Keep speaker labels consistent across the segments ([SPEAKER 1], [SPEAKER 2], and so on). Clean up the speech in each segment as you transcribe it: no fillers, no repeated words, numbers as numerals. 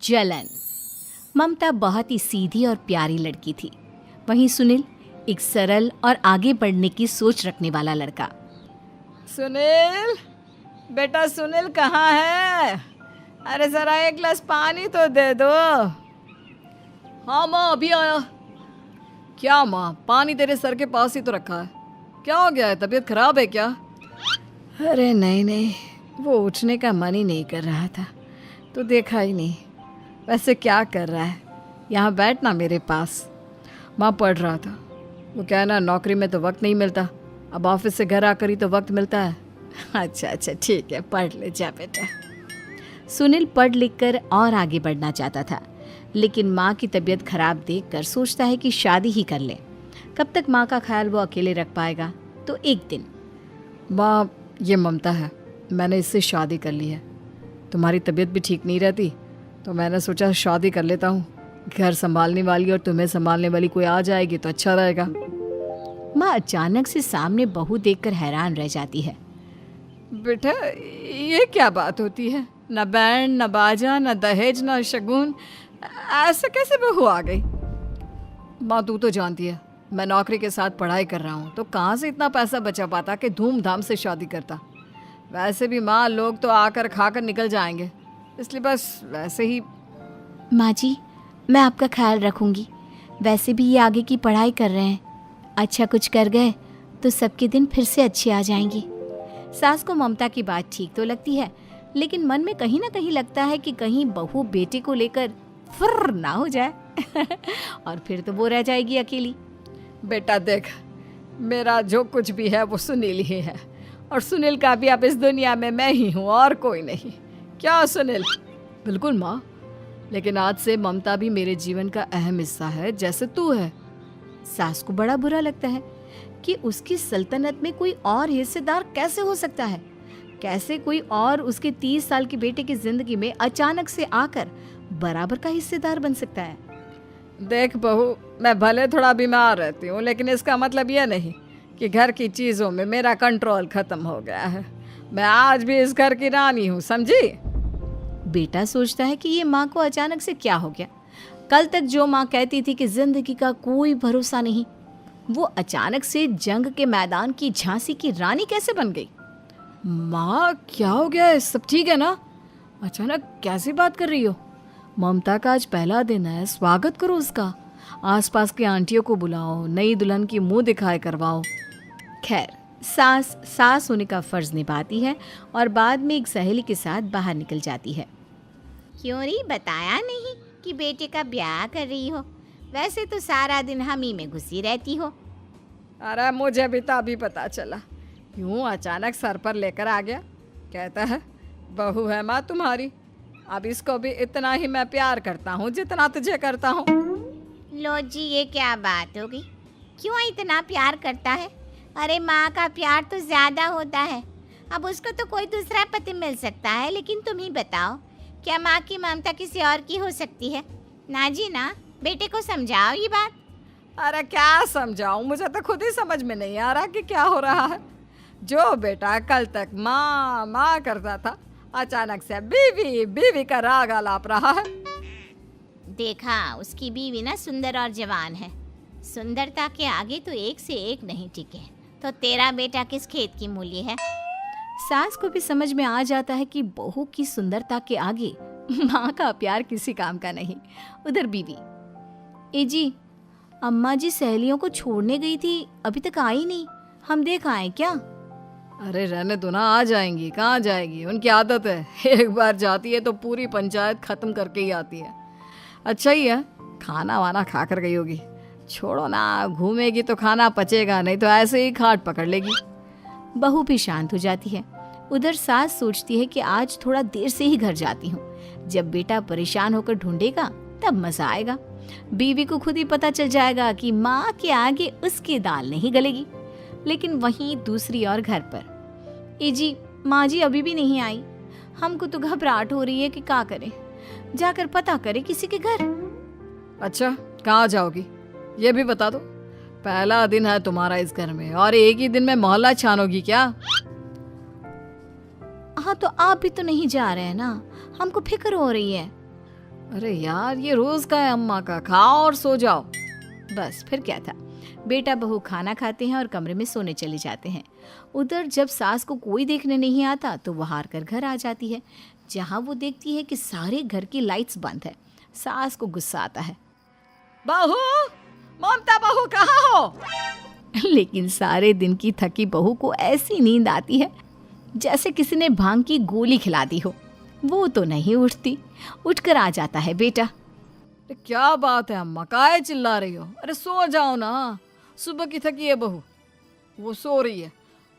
[SPEAKER 1] जलन। ममता बहुत ही सीधी और प्यारी लड़की थी, वहीं सुनील एक सरल और आगे बढ़ने की सोच रखने वाला लड़का।
[SPEAKER 2] सुनील, बेटा सुनील कहाँ है? अरे जरा एक गिलास पानी तो दे दो। हाँ माँ, अभी आया। क्या माँ, पानी तेरे सर के पास ही तो रखा है, क्या हो गया है? तबीयत खराब है क्या? अरे नहीं नहीं, वो उठने का मन ही नहीं कर रहा था तो देखा ही नहीं। वैसे क्या कर रहा है? यहाँ बैठ ना मेरे पास। माँ पढ़ रहा था। वो क्या है ना, नौकरी में तो वक्त नहीं मिलता, अब ऑफिस से घर आकर ही तो वक्त मिलता है। अच्छा अच्छा ठीक है, पढ़ ले जा बेटा।
[SPEAKER 1] सुनील पढ़ लिख कर और आगे बढ़ना चाहता था, लेकिन माँ की तबीयत खराब देखकर सोचता है कि शादी ही कर ले। कब तक माँ का ख्याल वो अकेले रख पाएगा? तो एक दिन,
[SPEAKER 2] माँ ये ममता है, मैंने इससे शादी कर ली है। तुम्हारी तबीयत भी ठीक नहीं रहती तो मैंने सोचा शादी कर लेता हूँ। घर संभालने वाली और तुम्हें संभालने वाली कोई आ जाएगी तो अच्छा रहेगा।
[SPEAKER 1] माँ अचानक से सामने बहू देखकर हैरान रह जाती है।
[SPEAKER 2] बेटा ये क्या बात होती है? न बैंड, न बाजा, न दहेज, न शगुन, ऐसे कैसे बहू आ गई? माँ तू तो जानती है मैं नौकरी के साथ पढ़ाई कर रहा हूँ, तो कहाँ से इतना पैसा बचा पाता कि धूमधाम से शादी करता। वैसे भी माँ, लोग तो आकर खाकर निकल जाएंगे, इसलिए बस वैसे ही।
[SPEAKER 1] माँ जी, मैं आपका ख्याल रखूंगी। वैसे भी ये आगे की पढ़ाई कर रहे हैं, अच्छा कुछ कर गए तो सबके दिन फिर से अच्छे आ जाएंगे। सास को ममता की बात ठीक तो लगती है, लेकिन मन में कहीं ना कहीं लगता है कि कहीं बहू बेटे को लेकर फुर्र ना हो जाए और फिर तो वो रह जाएगी अकेली।
[SPEAKER 2] बेटा देख, मेरा जो कुछ भी है वो सुनील ही है, और सुनील का भी अब इस दुनिया में मैं ही हूँ और कोई नहीं। क्या सुनील? बिल्कुल माँ, लेकिन आज से ममता भी मेरे जीवन का अहम हिस्सा है, जैसे तू है।
[SPEAKER 1] सास को बड़ा बुरा लगता है कि उसकी सल्तनत में कोई और हिस्सेदार कैसे हो सकता है। कैसे कोई और उसके 30 साल के बेटे की जिंदगी में अचानक से आकर बराबर का हिस्सेदार बन सकता है।
[SPEAKER 2] देख बहू, मैं भले थोड़ा बीमार रहती हूँ, लेकिन इसका मतलब यह नहीं कि घर की चीज़ों में मेरा कंट्रोल खत्म हो गया है। मैं आज भी इस घर की रानी हूँ, समझी?
[SPEAKER 1] बेटा सोचता है कि ये माँ को अचानक से क्या हो गया। कल तक जो माँ कहती थी कि जिंदगी का कोई भरोसा नहीं, वो अचानक से जंग के मैदान की झांसी की रानी कैसे बन गई?
[SPEAKER 2] माँ क्या हो गया है? सब ठीक है ना? अचानक कैसी बात कर रही हो? ममता का आज पहला दिन है, स्वागत करो उसका। आसपास की आंटियों को बुलाओ, नई दुल्हन की मुंह दिखाए करवाओ।
[SPEAKER 1] खैर, सास होने का फर्ज निभाती है और बाद में एक सहेली के साथ बाहर निकल जाती है।
[SPEAKER 3] क्यों नहीं बताया नहीं कि बेटे का ब्याह कर रही हो? वैसे तो सारा दिन हम ही में घुसी रहती हो।
[SPEAKER 2] अरे मुझे भी तो अभी पता चला, यूं अचानक सर पर लेकर आ गया। कहता है बहू है माँ तुम्हारी, अब इसको भी इतना ही मैं प्यार करता हूँ जितना तुझे करता हूँ।
[SPEAKER 3] लो जी, ये क्या बात हो गई? क्यों इतना प्यार करता है? अरे माँ का प्यार तो ज़्यादा होता है। अब उसको तो कोई दूसरा पति मिल सकता है, लेकिन तुम ही बताओ, क्या माँ की ममता किसी और की हो सकती है? ना जी ना, बेटे को समझाओ ये बात।
[SPEAKER 2] अरे क्या समझाऊं, मुझे तो खुद ही समझ में नहीं आ रहा कि क्या हो रहा है। जो बेटा कल तक माँ माँ करता था, अचानक से बीवी बीवी का राग आलाप रहा है।
[SPEAKER 3] देखा, उसकी बीवी ना सुंदर और जवान है। सुंदरता के आगे तो एक से एक नहीं टिके, तो तेरा बेटा किस खेत की मूली है?
[SPEAKER 1] सास को भी समझ में आ जाता है कि बहू की सुंदरता के आगे माँ का प्यार किसी काम का नहीं। उधर बीवी, ए जी, अम्मा जी सहेलियों को छोड़ने गई थी, अभी तक आई नहीं, हम देख आए क्या?
[SPEAKER 2] अरे रहने दो ना, आ जाएंगी। कहाँ जाएगी, उनकी आदत है, एक बार जाती है तो पूरी पंचायत खत्म करके ही आती है। अच्छा ही है, खाना वाना खा कर गई होगी। छोड़ो ना, घूमेगी तो खाना पचेगा नहीं तो ऐसे ही खाट पकड़ लेगी।
[SPEAKER 1] बहू भी शांत हो जाती है। उधर सास सोचती है कि आज थोड़ा देर से ही घर जाती हूँ, जब बेटा परेशान होकर ढूंढेगा तब मजा आएगा। बीवी को खुद ही पता चल जाएगा कि माँ के आगे उसकी दाल नहीं गलेगी। लेकिन वहीं दूसरी ओर घर पर, ए जी, माँ जी अभी भी नहीं आई, हमको तो घबराहट हो रही है कि क्या करें, जाकर पता करें किसी के घर।
[SPEAKER 2] अच्छा, कहाँ जाओगी ये भी बता दो। पहला दिन है तुम्हारा इस घर में और एक ही दिन में मोहल्ला छानोगी क्या?
[SPEAKER 1] हाँ, तो आप भी तो नहीं जा रहे हैं ना, हमको फिक्र हो रही है।
[SPEAKER 2] अरे यार, ये रोज का है अम्मा का, खाओ और सो जाओ।
[SPEAKER 1] बस फिर क्या था। बेटा बहू खाना खाते हैं और कमरे में सोने चले जाते हैं। उधर जब सास को कोई देखने नहीं आता तो वो हार कर घर आ जाती है, जहाँ वो देखती है कि सारे घर की लाइट्स बंद है। सास को गुस्सा आता है।
[SPEAKER 2] बहू, ममता बहू कहाँ हो?
[SPEAKER 1] लेकिन सारे दिन की थकी बहू को ऐसी नींद आती है जैसे किसी ने भांग की गोली खिला दी हो। वो तो नहीं उठती। उठकर आ जाता है बेटा।
[SPEAKER 2] अरे क्या बात है अम्मा, काहे चिल्ला रही हो? अरे सो जाओ ना, सुबह की थकी है बहू, वो सो रही है।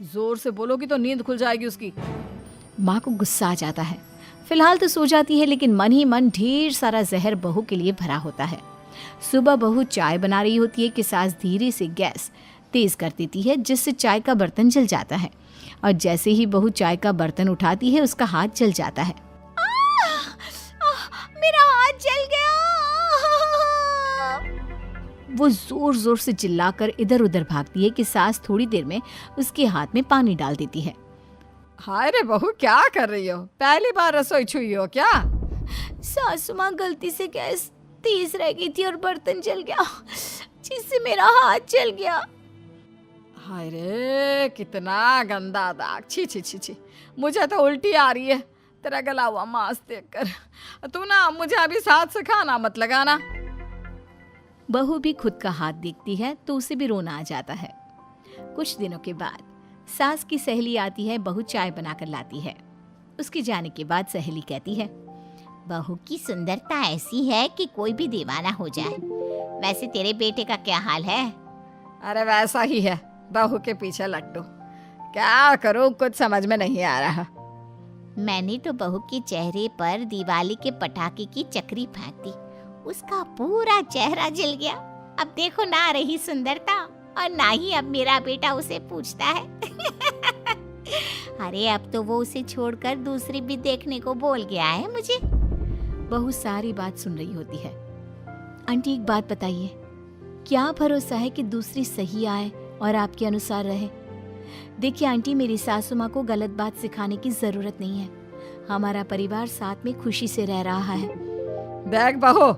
[SPEAKER 2] जोर से बोलोगी तो नींद खुल जाएगी उसकी।
[SPEAKER 1] माँ को गुस्सा आ जाता है। फिलहाल तो सो जाती है, लेकिन मन ही मन ढेर सारा जहर बहू के लिए भरा होता है। सुबह बहू चाय बना रही होती है कि सास धीरे से गैस तेज कर देती है, जिससे चाय का बर्तन जल जाता है। और जैसे ही बहू चाय का बर्तन उठाती है उसका हाथ जल जाता है।
[SPEAKER 3] मेरा हाथ जल गया।
[SPEAKER 1] वो जोर जोर से चिल्लाकर इधर उधर भागती है कि सास थोड़ी देर में उसके हाथ में पानी डाल देती है।
[SPEAKER 2] हाय रे बहू, क्या कर रही हो? पहली बार रसोई छुई हो क्या?
[SPEAKER 1] सासू माँ गलती से गैस तेज रह गई थी और बर्तन जल गया, जिससे मेरा हाथ जल गया।
[SPEAKER 2] हाय रे, कितना गंदा दाग। छी छी छी छी, मुझे तो उल्टी आ रही है तेरा गला हुआ मांस देखकर। तू ना मुझे अभी साथ से खाना मत लगाना।
[SPEAKER 1] बहू भी खुद का हाथ देखती है तो उसे भी रोना आ जाता है। कुछ दिनों के बाद सास की सहेली आती है। बहू चाय बनाकर लाती है। उसके जाने के बाद सहेली कहती है,
[SPEAKER 3] बहू की सुंदरता ऐसी है कि कोई भी दीवाना हो जाए। वैसे तेरे बेटे का क्या हाल है?
[SPEAKER 2] अरे वैसा ही है, बहू के पीछे लट्टू। क्या करूं, कुछ समझ में नहीं आ रहा।
[SPEAKER 3] मैंने तो बहू के चेहरे पर दिवाली के पटाखे की चक्री फेंक दी, उसका पूरा चेहरा जल गया। अब देखो ना रही सुंदरता, और ना ही अब मेरा बेटा उसे पूछता है। अरे अब तो वो उसे छोड़कर दूसरी भी देखने को बोल गया है मुझे।
[SPEAKER 1] बहू सारी बात सुन रही होती है। आंटी एक बात बताइए, क्या भरोसा है कि दूसरी सही आए और आपके अनुसार रहे? देखिए आंटी, मेरी सासू माँ को गलत बात सिखाने की जरूरत नहीं है। हमारा परिवार साथ में खुशी से रह रहा है।
[SPEAKER 2] देख बहू,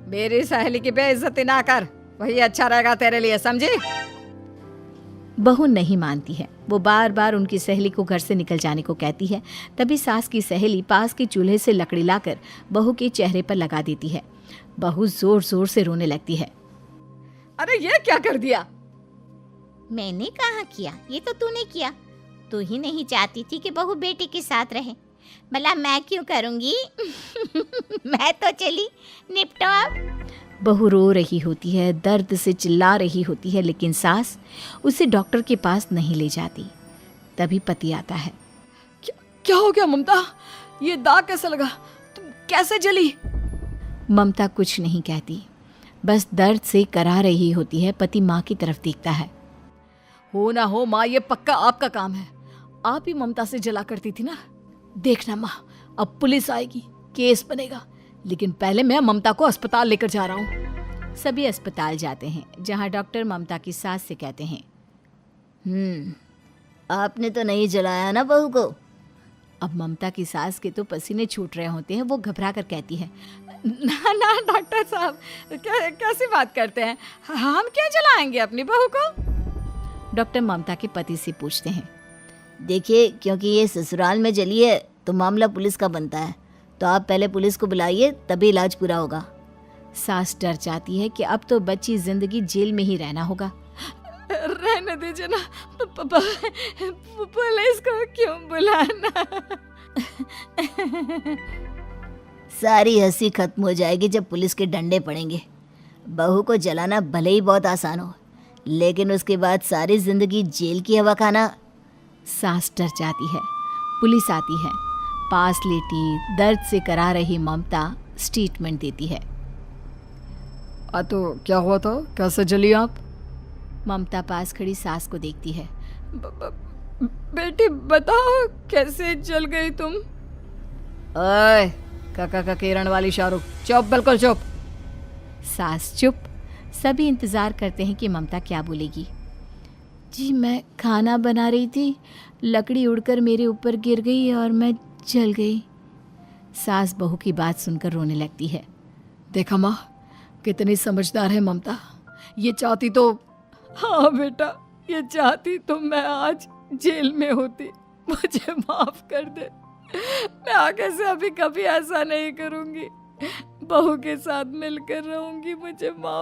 [SPEAKER 2] मेरी सहेली की बेइज्जती ना कर, वही अच्छा रहेगा तेरे लिए, समझी?
[SPEAKER 1] बहू नहीं मानती है। वो बार बार उनकी सहेली को घर से निकल जाने को कहती है। तभी सास की सहेली पास के चूल्हे से लकड़ी लाकर बहू के चेहरे पर लगा देती है। बहू जोर जोर से रोने लगती है।
[SPEAKER 2] अरे ये क्या कर दिया?
[SPEAKER 3] मैंने कहाँ किया, ये तो तूने किया। तू ही नहीं चाहती थी कि बहू बेटे के साथ रहे, भला मैं क्यों करूँगी? मैं तो चली, निपटो अब।
[SPEAKER 1] बहू रो रही होती है, दर्द से चिल्ला रही होती है, लेकिन सास उसे डॉक्टर के पास नहीं ले जाती। तभी पति आता है।
[SPEAKER 2] क्या हो गया ममता? ये दाग कैसे लगा? तुम कैसे जली?
[SPEAKER 1] ममता कुछ नहीं कहती, बस दर्द से करा रही होती है। पति माँ की तरफ देखता है।
[SPEAKER 2] हो ना हो माँ, ये पक्का आपका काम है। आप ही ममता से जला करती थी ना। देखना माँ, अब पुलिस आएगी, केस बनेगा, लेकिन पहले मैं ममता को अस्पताल लेकर जा रहा हूँ।
[SPEAKER 1] सभी अस्पताल जाते हैं, जहाँ डॉक्टर ममता की सास से कहते हैं,
[SPEAKER 3] आपने तो नहीं जलाया ना बहू को?
[SPEAKER 1] अब ममता की सास के तो पसीने छूट रहे होते हैं। वो घबरा कर कहती है,
[SPEAKER 2] ना ना डॉक्टर साहब, कैसी बात करते हैं? हम क्या जलाएंगे अपनी बहू को?
[SPEAKER 1] डॉक्टर ममता के पति से पूछते हैं,
[SPEAKER 3] देखिए, क्योंकि ये ससुराल में जली है तो मामला पुलिस का बनता है, तो आप पहले पुलिस को बुलाइए, तभी इलाज पूरा होगा।
[SPEAKER 1] सास डर जाती है कि अब तो बच्ची जिंदगी जेल में ही रहना होगा।
[SPEAKER 2] रहने दीजिए ना, पुलिस को क्यों बुलाना?
[SPEAKER 3] सारी हंसी खत्म हो जाएगी जब पुलिस के डंडे पड़ेंगे। बहू को जलाना भले ही बहुत आसान हो, लेकिन उसके बाद सारी जिंदगी जेल की हवा खाना।
[SPEAKER 1] सास डर जाती है। पुलिस आती है। पास लेटी दर्द से करा रही ममता स्टेटमेंट देती है।
[SPEAKER 2] तो क्या हुआ था? कैसे जली आप?
[SPEAKER 1] ममता पास खड़ी सास को देखती है।
[SPEAKER 2] बेटी बताओ, कैसे जल गई तुम? ओए, काका का किरण वाली शाहरुख, चुप, बिल्कुल चुप।
[SPEAKER 1] सास चुप। सभी इंतजार करते हैं कि ममता क्या बोलेगी। जी, मैं खाना बना रही थी, लकड़ी उड़कर मेरे ऊपर गिर गई और मैं जल गई। सास बहू की बात सुनकर रोने लगती है।
[SPEAKER 2] देखा माँ, कितनी समझदार है ममता। ये चाहती तो, हाँ बेटा, ये चाहती तो मैं आज जेल में होती। मुझे माफ कर दे, मैं आगे से अभी कभी ऐसा नहीं करूंगी। बहू के साथ मिलकर रहूंगी, मुझे माफ